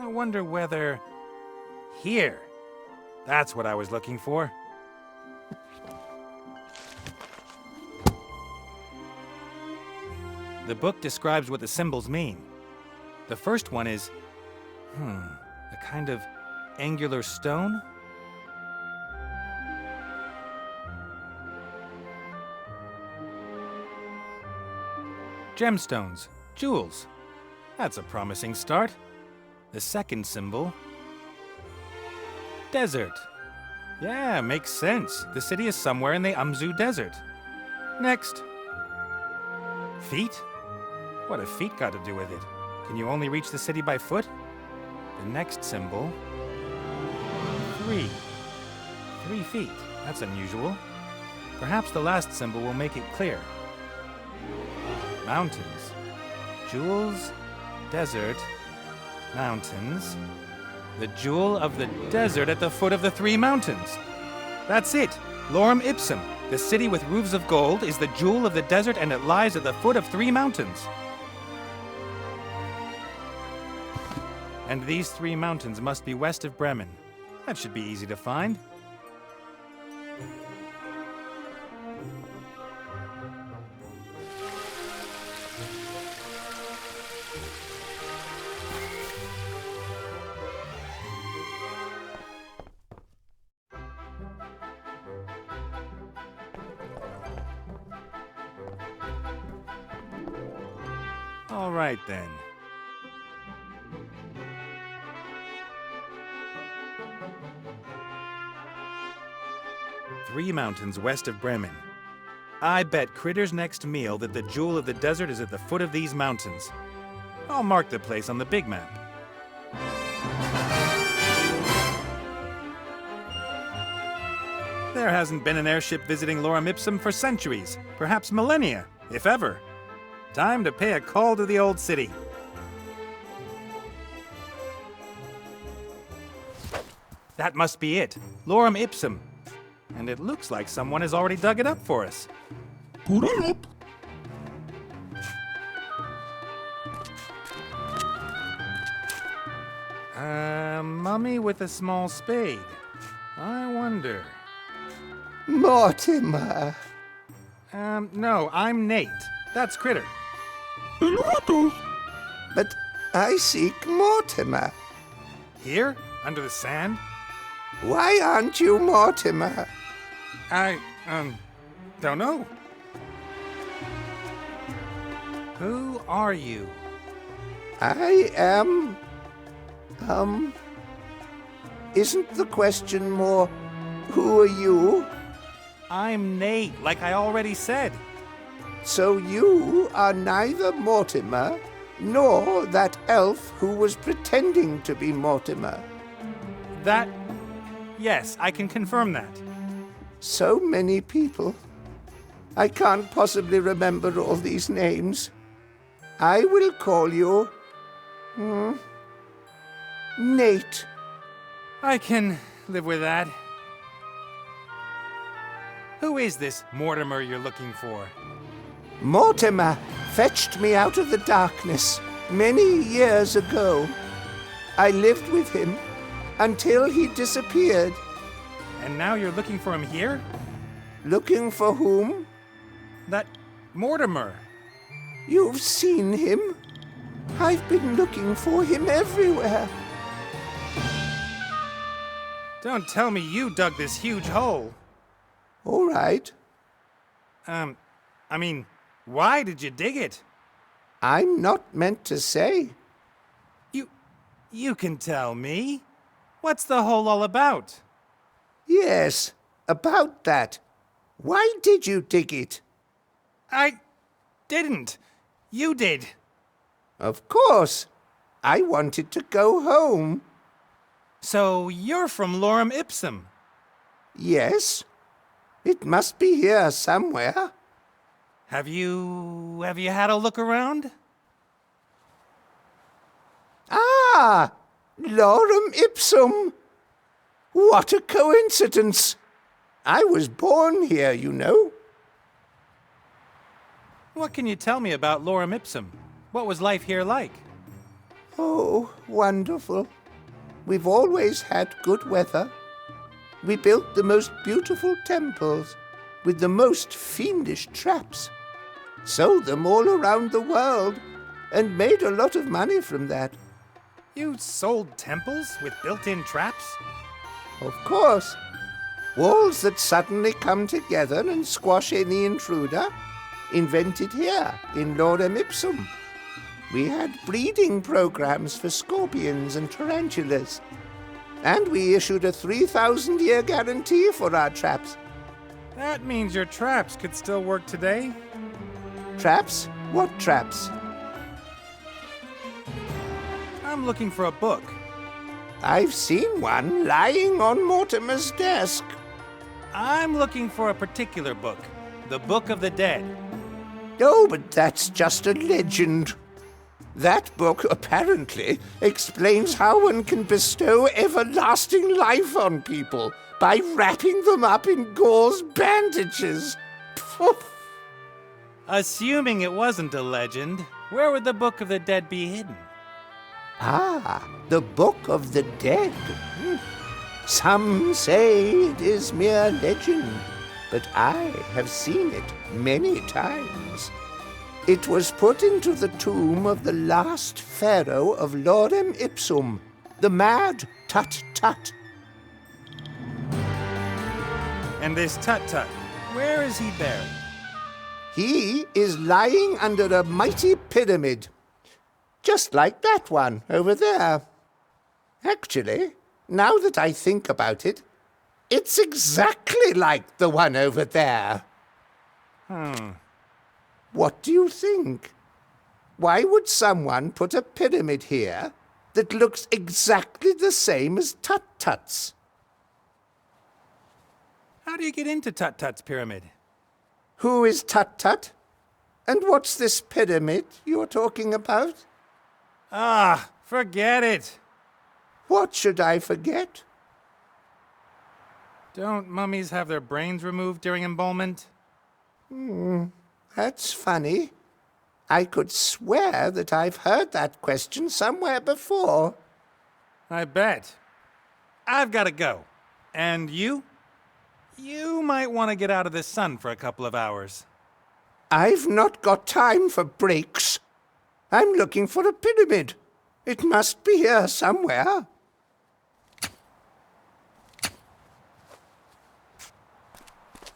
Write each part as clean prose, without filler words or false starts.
I wonder whether... Here. That's what I was looking for. The book describes what the symbols mean. The first one is... a kind of angular stone? Gemstones, jewels. That's a promising start. The second symbol... Desert. Yeah, makes sense. The city is somewhere in the Amzu Desert. Next. Feet? What have feet got to do with it? Can you only reach the city by foot? The next symbol... 3. 3 feet. That's unusual. Perhaps the last symbol will make it clear. Mountains. Jewels, desert, mountains. The jewel of the desert at the foot of the 3 mountains. That's it. Lorem ipsum. The city with roofs of gold is the jewel of the desert, and it lies at the foot of 3 mountains. And these 3 mountains must be west of Bremen. That should be easy to find. All right, then. Three mountains west of Bremen. I bet Critter's next meal that the jewel of the desert is at the foot of these mountains. I'll mark the place on the big map. There hasn't been an airship visiting Lorem Ipsum for centuries, perhaps millennia, if ever. Time to pay a call to the old city. That must be it. Lorem Ipsum. And it looks like someone has already dug it up for us. Put it up. A mummy with a small spade. I wonder. Mortimer. No, I'm Nate. That's Critter. But I seek Mortimer. Here? Under the sand? Why aren't you Mortimer? I, don't know. Who are you? I am... Isn't the question more, who are you? I'm Nate, like I already said. So you are neither Mortimer, nor that elf who was pretending to be Mortimer. That... Yes, I can confirm that. So many people. I can't possibly remember all these names. I will call you... Nate. I can live with that. Who is this Mortimer you're looking for? Mortimer fetched me out of the darkness many years ago. I lived with him until he disappeared. And now you're looking for him here? Looking for whom? That Mortimer. You've seen him? I've been looking for him everywhere. Don't tell me you dug this huge hole. All right. Why did you dig it? I'm not meant to say. You can tell me. What's the hole all about? Yes, about that. Why did you dig it? I didn't. You did. Of course. I wanted to go home. So you're from Lorem Ipsum. Yes. It must be here somewhere. Have you had a look around? Ah! Lorem Ipsum! What a coincidence! I was born here, you know. What can you tell me about Lorem Ipsum? What was life here like? Oh, wonderful. We've always had good weather. We built the most beautiful temples with the most fiendish traps, sold them all around the world, and made a lot of money from that. You sold temples with built-in traps? Of course. Walls that suddenly come together and squash any intruder, invented here in Lorem Ipsum. We had breeding programs for scorpions and tarantulas. And we issued a 3,000-year guarantee for our traps. That means your traps could still work today? Traps? What traps? I'm looking for a book. I've seen one lying on Mortimer's desk. I'm looking for a particular book. The Book of the Dead. Oh, but that's just a legend. That book apparently explains how one can bestow everlasting life on people by wrapping them up in gauze bandages. Assuming it wasn't a legend, where would the Book of the Dead be hidden? Ah, the Book of the Dead. Some say it is mere legend, but I have seen it many times. It was put into the tomb of the last pharaoh of Lorem Ipsum, the mad Tut-Tut. And this Tut-Tut, where is he buried? He is lying under a mighty pyramid, just like that one over there. Actually, now that I think about it, it's exactly like the one over there. What do you think? Why would someone put a pyramid here that looks exactly the same as Tut-Tut's? How do you get into Tut-Tut's pyramid? Who is Tut-Tut? And what's this pyramid you're talking about? Ah, forget it. What should I forget? Don't mummies have their brains removed during embalmment? That's funny. I could swear that I've heard that question somewhere before. I bet. I've got to go. And you? You might want to get out of the sun for a couple of hours. I've not got time for breaks. I'm looking for a pyramid. It must be here somewhere.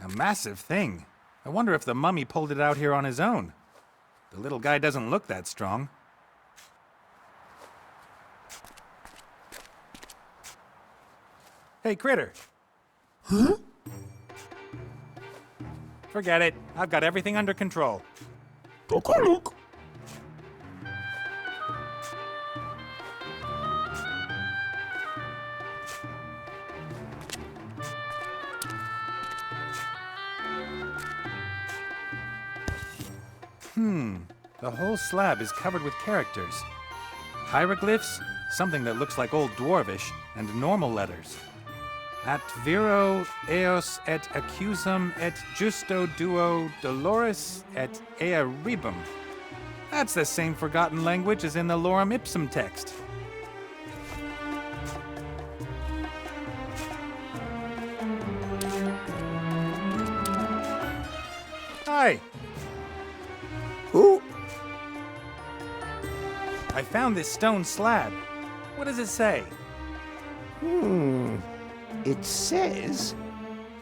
A massive thing. I wonder if the mummy pulled it out here on his own. The little guy doesn't look that strong. Hey, Critter. Huh? Forget it. I've got everything under control. Look. The whole slab is covered with characters. Hieroglyphs, something that looks like Old Dwarvish, and normal letters. At viro eos et accusum et justo duo doloris et ea rebum. That's the same forgotten language as in the Lorem Ipsum text. Hi. Who? I found this stone slab. What does it say? It says,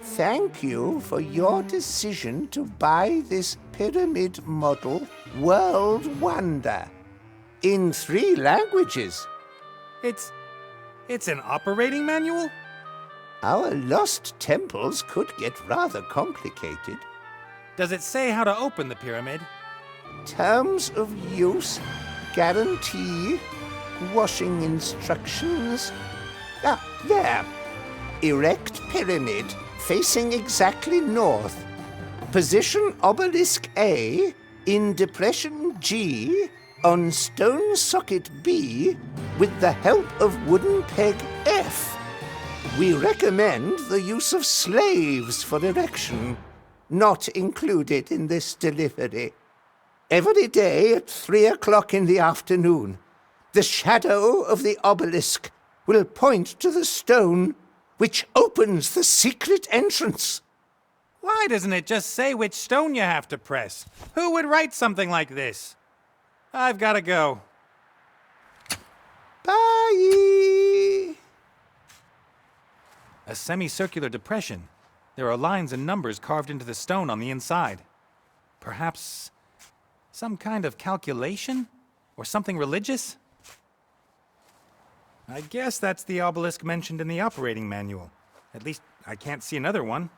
"Thank you for your decision to buy this pyramid model world wonder in 3 languages. It's an operating manual? Our lost temples could get rather complicated. Does it say how to open the pyramid? Terms of use, guarantee, washing instructions. Ah, there. Erect pyramid facing exactly north. Position obelisk A in depression G on stone socket B with the help of wooden peg F. We recommend the use of slaves for erection, not included in this delivery. Every day at 3 o'clock in the afternoon. The shadow of the obelisk will point to the stone which opens the secret entrance. Why doesn't it just say which stone you have to press? Who would write something like this? I've got to go. Bye! A semicircular depression. There are lines and numbers carved into the stone on the inside. Perhaps some kind of calculation? Or something religious? I guess that's the obelisk mentioned in the operating manual. At least I can't see another one.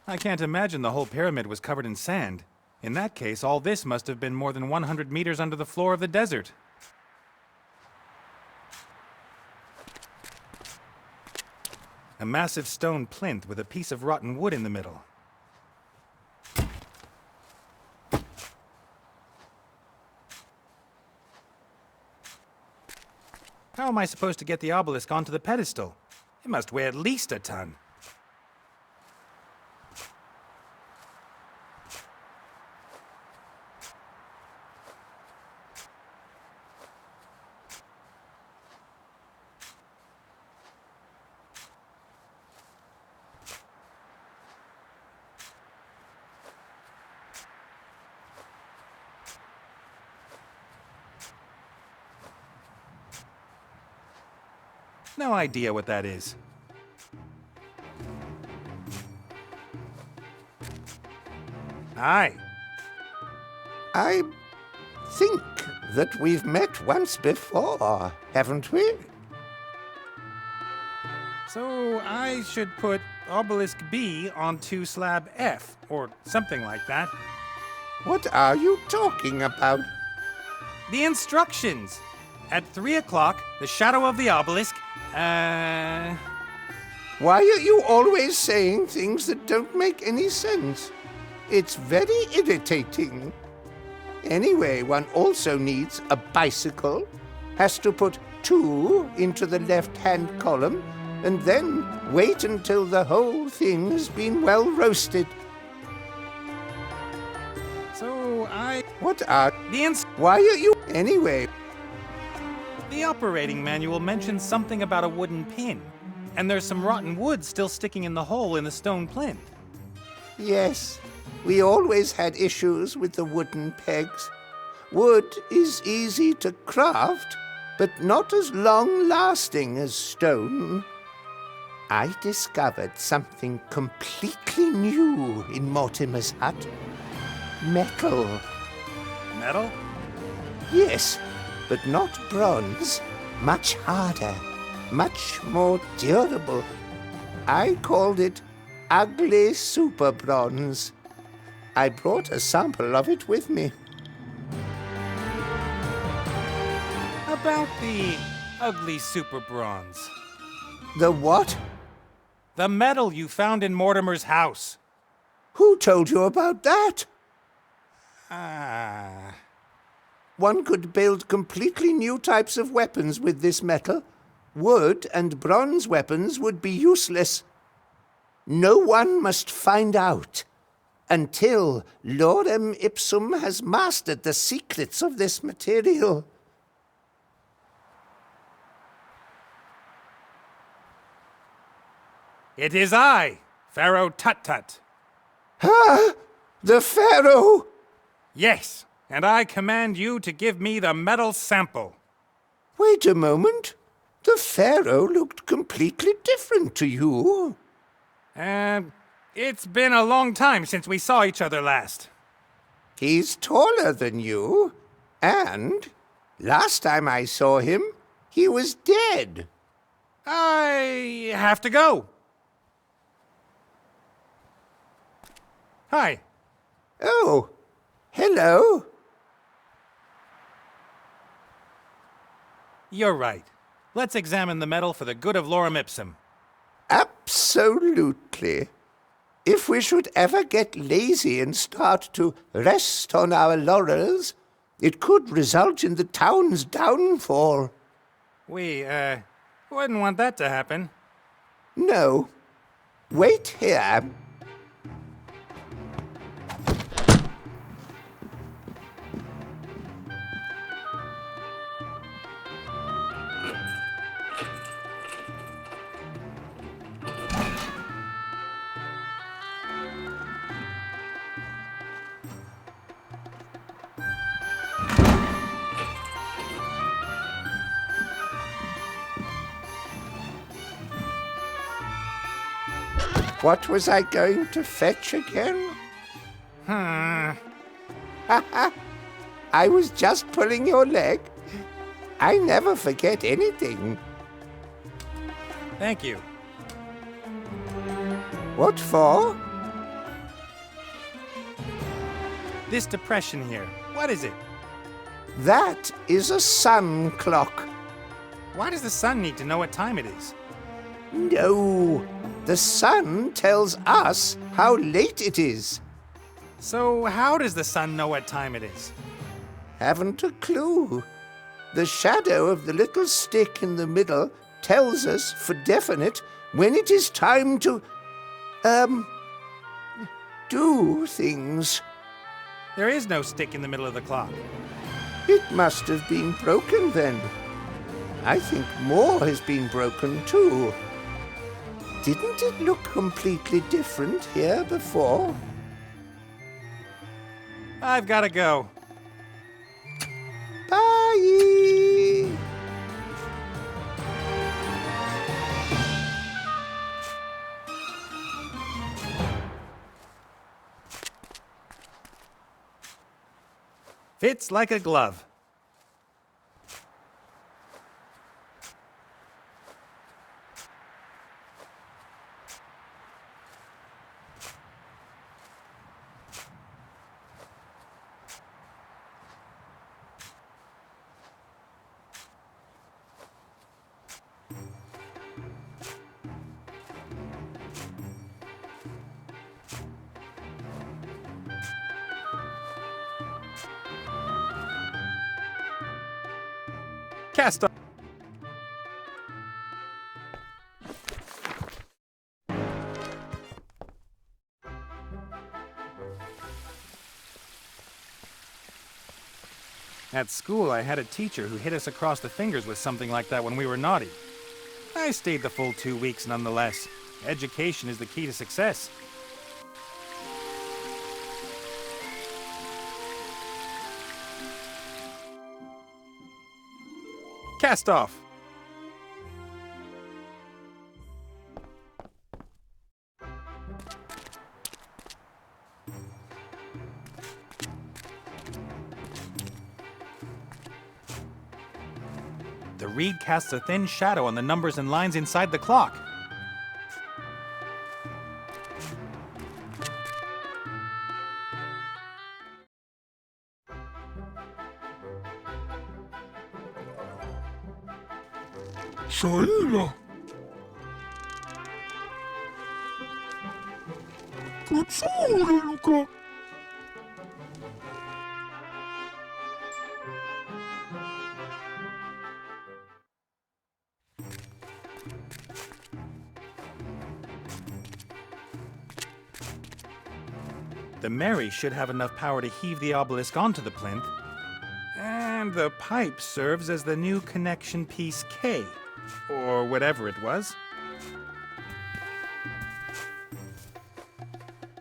I can't imagine the whole pyramid was covered in sand. In that case, all this must have been more than 100 meters under the floor of the desert. A massive stone plinth with a piece of rotten wood in the middle. How am I supposed to get the obelisk onto the pedestal? It must weigh at least a ton. No idea what that is. Hi. I think that we've met once before, haven't we? So I should put obelisk B onto slab F, or something like that. What are you talking about? The instructions! At 3 o'clock, the shadow of the obelisk, Why are you always saying things that don't make any sense? It's very irritating. Anyway, one also needs a bicycle, has to put 2 into the left-hand column, and then wait until the whole thing has been well roasted. So What are... The Why are you... Anyway... The operating manual mentions something about a wooden pin, and there's some rotten wood still sticking in the hole in the stone plinth. Yes, we always had issues with the wooden pegs. Wood is easy to craft, but not as long-lasting as stone. I discovered something completely new in Mortimer's hut. Metal. Metal? Yes, but not bronze. Much harder, much more durable. I called it ugly super bronze. I brought a sample of it with me. About the ugly super bronze. The what? The metal you found in Mortimer's house. Who told you about that? Ah. One could build completely new types of weapons with this metal. Wood and bronze weapons would be useless. No one must find out until Lorem Ipsum has mastered the secrets of this material. It is I, Pharaoh Tut-Tut. Ah! The Pharaoh! Yes, and I command you to give me the metal sample. Wait a moment. The Pharaoh looked completely different to you. It's been a long time since we saw each other last. He's taller than you. And last time I saw him, he was dead. I have to go. Hi. Oh, hello. You're right. Let's examine the metal for the good of Lorem Ipsum. Absolutely. If we should ever get lazy and start to rest on our laurels, it could result in the town's downfall. We, wouldn't want that to happen. No. Wait here. What was I going to fetch again? I was just pulling your leg. I never forget anything. Thank you. What for? This depression here, what is it? That is a sun clock. Why does the sun need to know what time it is? No, the sun tells us how late it is. So how does the sun know what time it is? Haven't a clue. The shadow of the little stick in the middle tells us for definite when it is time to, do things. There is no stick in the middle of the clock. It must have been broken then. I think more has been broken too. Didn't it look completely different here before? I've got to go. Bye! Fits like a glove. Cast off. At school, I had a teacher who hit us across the fingers with something like that when we were naughty. I stayed the full 2 weeks nonetheless. Education is the key to success. Cast off. The reed casts a thin shadow on the numbers and lines inside the clock. Saila. Kutsure, Luca. The Mary should have enough power to heave the obelisk onto the plinth. And the pipe serves as the new connection piece K, or whatever it was.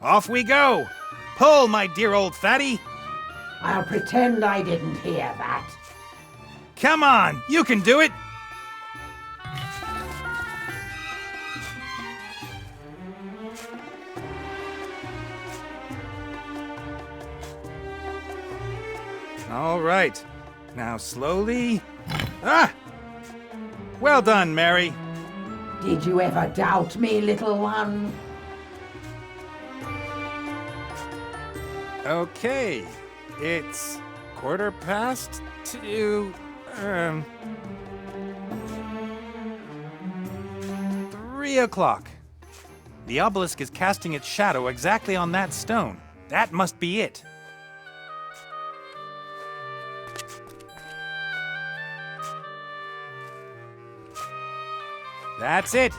Off we go! Pull, my dear old fatty! I'll pretend I didn't hear that. Come on, you can do it! All right. Now slowly. Ah! Well done, Mary. Did you ever doubt me, little one? Okay. It's 2:15. 3 o'clock. The obelisk is casting its shadow exactly on that stone. That must be it. That's it.